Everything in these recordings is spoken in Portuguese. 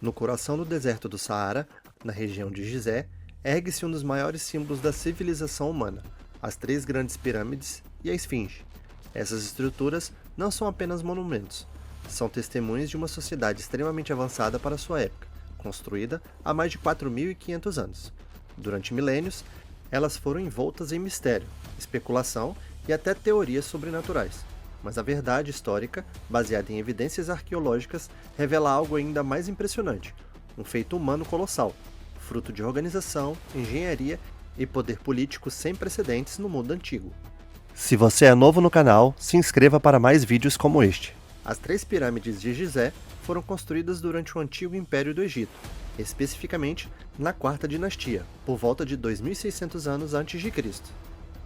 No coração do deserto do Saara, na região de Gizé, ergue-se um dos maiores símbolos da civilização humana, as três grandes pirâmides e a Esfinge. Essas estruturas não são apenas monumentos, são testemunhos de uma sociedade extremamente avançada para sua época, construída há mais de 4.500 anos. Durante milênios, elas foram envoltas em mistério, especulação e até teorias sobrenaturais. Mas a verdade histórica, baseada em evidências arqueológicas, revela algo ainda mais impressionante: um feito humano colossal, fruto de organização, engenharia e poder político sem precedentes no mundo antigo. Se você é novo no canal, se inscreva para mais vídeos como este. As três pirâmides de Gizé foram construídas durante o antigo Império do Egito, especificamente na Quarta Dinastia, por volta de 2600 anos a.C.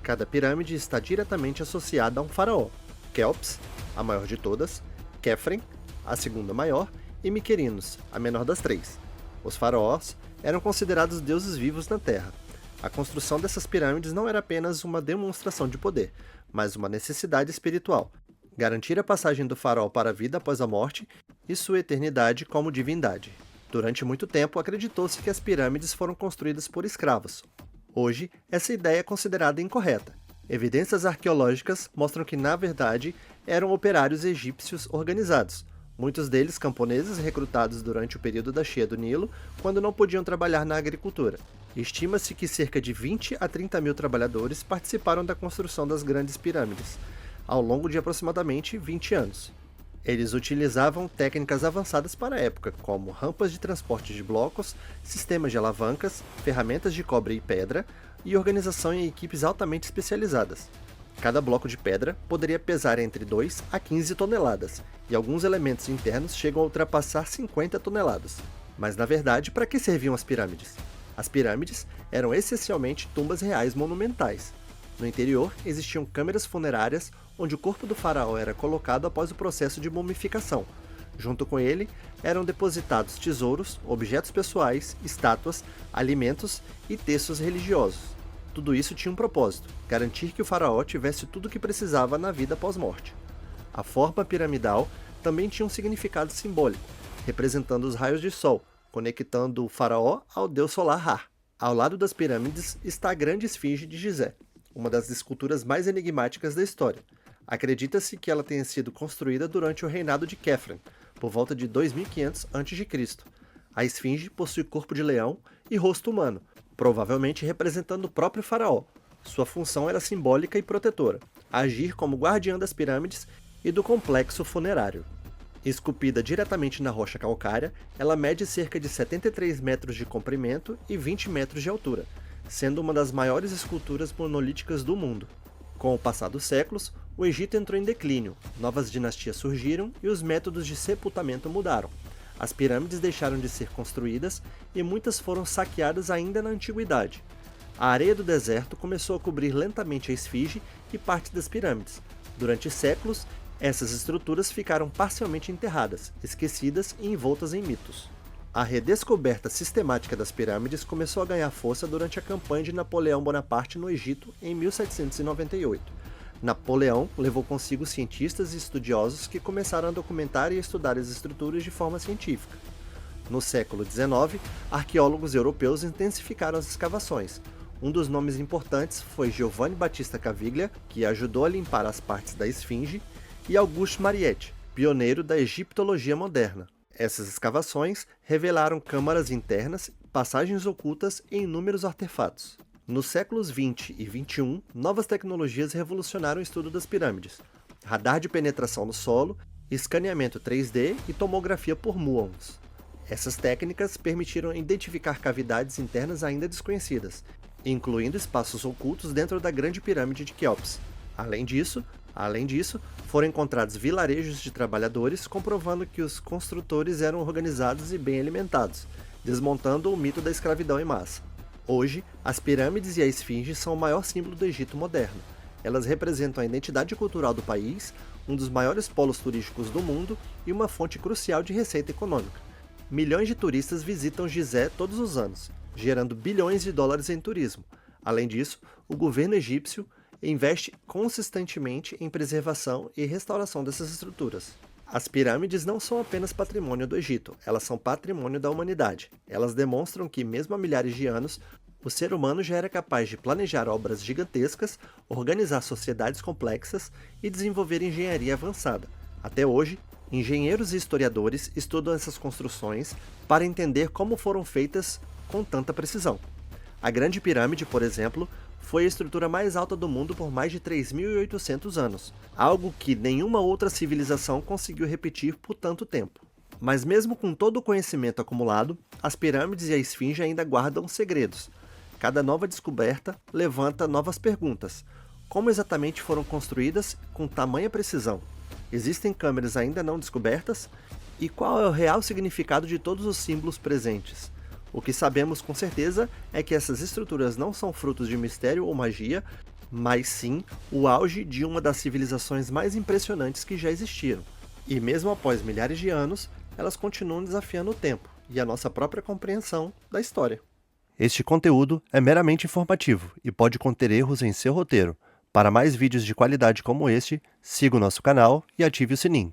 Cada pirâmide está diretamente associada a um faraó: Quéops, a maior de todas, Quéfren, a segunda maior, e Miquerinos, a menor das três. Os faraós eram considerados deuses vivos na Terra. A construção dessas pirâmides não era apenas uma demonstração de poder, mas uma necessidade espiritual: garantir a passagem do faraó para a vida após a morte e sua eternidade como divindade. Durante muito tempo, acreditou-se que as pirâmides foram construídas por escravos. Hoje, essa ideia é considerada incorreta. Evidências arqueológicas mostram que, na verdade, eram operários egípcios organizados, muitos deles camponeses recrutados durante o período da cheia do Nilo, quando não podiam trabalhar na agricultura. Estima-se que cerca de 20 a 30 mil trabalhadores participaram da construção das grandes pirâmides, ao longo de aproximadamente 20 anos. Eles utilizavam técnicas avançadas para a época, como rampas de transporte de blocos, sistemas de alavancas, ferramentas de cobre e pedra, e organização em equipes altamente especializadas. Cada bloco de pedra poderia pesar entre 2 a 15 toneladas, e alguns elementos internos chegam a ultrapassar 50 toneladas. Mas na verdade, para que serviam as pirâmides? As pirâmides eram essencialmente tumbas reais monumentais. No interior existiam câmeras funerárias onde o corpo do faraó era colocado após o processo de mumificação. Junto com ele eram depositados tesouros, objetos pessoais, estátuas, alimentos e textos religiosos. Tudo isso tinha um propósito: garantir que o faraó tivesse tudo o que precisava na vida pós-morte. A forma piramidal também tinha um significado simbólico, representando os raios de sol, conectando o faraó ao deus solar Ra. Ao lado das pirâmides está a grande esfinge de Gizé, uma das esculturas mais enigmáticas da história. Acredita-se que ela tenha sido construída durante o reinado de Quéfren, por volta de 2500 a.C. A esfinge possui corpo de leão e rosto humano, provavelmente representando o próprio faraó. Sua função era simbólica e protetora: agir como guardiã das pirâmides e do complexo funerário. Esculpida diretamente na rocha calcária, ela mede cerca de 73 metros de comprimento e 20 metros de altura, sendo uma das maiores esculturas monolíticas do mundo. Com o passar dos séculos, o Egito entrou em declínio, novas dinastias surgiram e os métodos de sepultamento mudaram. As pirâmides deixaram de ser construídas e muitas foram saqueadas ainda na antiguidade. A areia do deserto começou a cobrir lentamente a esfinge e parte das pirâmides. Durante séculos, essas estruturas ficaram parcialmente enterradas, esquecidas e envoltas em mitos. A redescoberta sistemática das pirâmides começou a ganhar força durante a campanha de Napoleão Bonaparte no Egito em 1798. Napoleão levou consigo cientistas e estudiosos que começaram a documentar e estudar as estruturas de forma científica. No século XIX, arqueólogos europeus intensificaram as escavações. Um dos nomes importantes foi Giovanni Battista Caviglia, que ajudou a limpar as partes da esfinge, e Auguste Mariette, pioneiro da egiptologia moderna. Essas escavações revelaram câmaras internas, passagens ocultas e inúmeros artefatos. Nos séculos 20 e 21, novas tecnologias revolucionaram o estudo das pirâmides: radar de penetração no solo, escaneamento 3D e tomografia por muons. Essas técnicas permitiram identificar cavidades internas ainda desconhecidas, incluindo espaços ocultos dentro da Grande Pirâmide de Quéops. Além disso, foram encontrados vilarejos de trabalhadores, comprovando que os construtores eram organizados e bem alimentados, desmontando o mito da escravidão em massa. Hoje, as pirâmides e a esfinge são o maior símbolo do Egito moderno. Elas representam a identidade cultural do país, um dos maiores polos turísticos do mundo e uma fonte crucial de receita econômica. Milhões de turistas visitam Gizé todos os anos, gerando bilhões de dólares em turismo. Além disso, o governo egípcio investe consistentemente em preservação e restauração dessas estruturas. As pirâmides não são apenas patrimônio do Egito, elas são patrimônio da humanidade. Elas demonstram que, mesmo há milhares de anos, o ser humano já era capaz de planejar obras gigantescas, organizar sociedades complexas e desenvolver engenharia avançada. Até hoje, engenheiros e historiadores estudam essas construções para entender como foram feitas com tanta precisão. A Grande Pirâmide, por exemplo, foi a estrutura mais alta do mundo por mais de 3.800 anos, algo que nenhuma outra civilização conseguiu repetir por tanto tempo. Mas mesmo com todo o conhecimento acumulado, as pirâmides e a esfinge ainda guardam segredos. Cada nova descoberta levanta novas perguntas. Como exatamente foram construídas com tamanha precisão? Existem câmeras ainda não descobertas? E qual é o real significado de todos os símbolos presentes? O que sabemos com certeza é que essas estruturas não são frutos de mistério ou magia, mas sim o auge de uma das civilizações mais impressionantes que já existiram. E mesmo após milhares de anos, elas continuam desafiando o tempo e a nossa própria compreensão da história. Este conteúdo é meramente informativo e pode conter erros em seu roteiro. Para mais vídeos de qualidade como este, siga o nosso canal e ative o sininho.